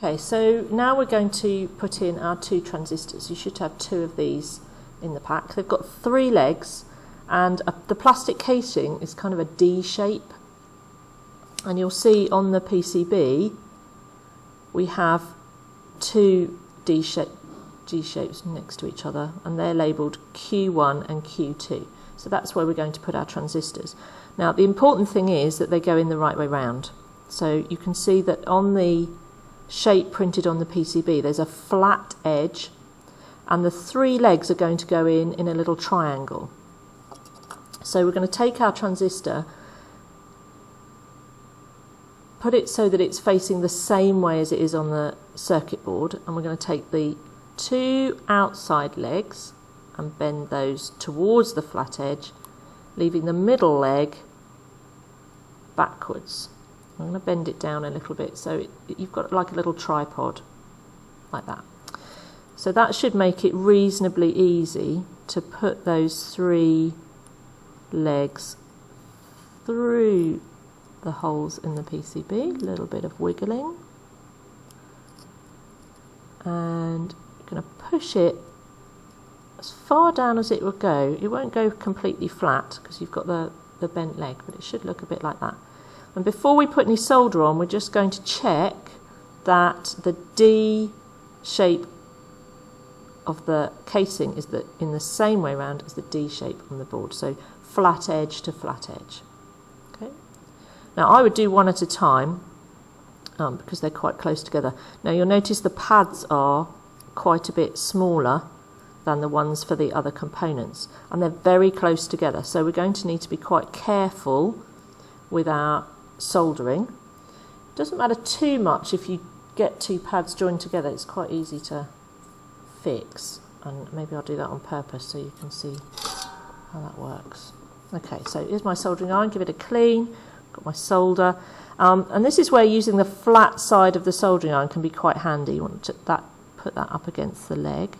Okay, so now we're going to put in our 2 transistors. You should have 2 of these in the pack. They've got 3 legs, and the plastic casing is kind of a D shape. And you'll see on the PCB we have 2 D shapes next to each other, and they're labelled Q1 and Q2. So that's where we're going to put our transistors. Now the important thing is that they go in the right way round. So you can see that on the shape printed on the PCB there's a flat edge, and the 3 legs are going to go in a little triangle. So we're going to take our transistor, put it so that it's facing the same way as it is on the circuit board, and we're going to take the 2 outside legs and bend those towards the flat edge, leaving the middle leg backwards. I'm going to bend it down a little bit so you've got like a little tripod, like that. So that should make it reasonably easy to put those 3 legs through the holes in the PCB. A little bit of wiggling. And you're going to push it as far down as it will go. It won't go completely flat because you've got the bent leg, but it should look a bit like that. And before we put any solder on, we're just going to check that the D shape of the casing is in the same way round as the D shape on the board. So flat edge to flat edge. Okay. Now I would do one at a time because they're quite close together. Now you'll notice the pads are quite a bit smaller than the ones for the other components, and they're very close together. So we're going to need to be quite careful with our soldering. It doesn't matter too much if you get 2 pads joined together. It's quite easy to fix, and maybe I'll do that on purpose so you can see how that works. Okay, so here's my soldering iron. Give it a clean. Got my solder, and this is where using the flat side of the soldering iron can be quite handy. You want to put that up against the leg,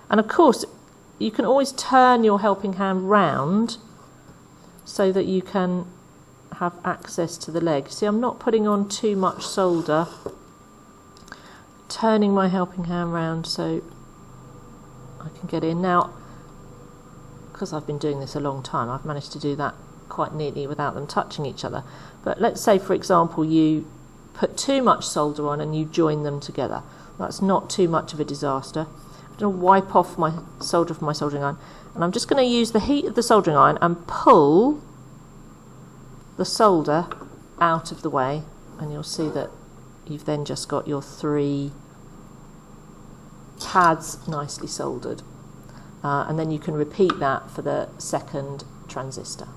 and of course you can always turn your helping hand round so that you can have access to the leg. See, I'm not putting on too much solder, turning my helping hand round so I can get in. Now, because I've been doing this a long time, I've managed to do that quite neatly without them touching each other. But let's say, for example, you put too much solder on and you join them together. That's not too much of a disaster. I'm going to wipe off my solder from my soldering iron, and I'm just going to use the heat of the soldering iron and pull the solder out of the way, and you'll see that you've then just got your 3 pads nicely soldered, and then you can repeat that for the second transistor.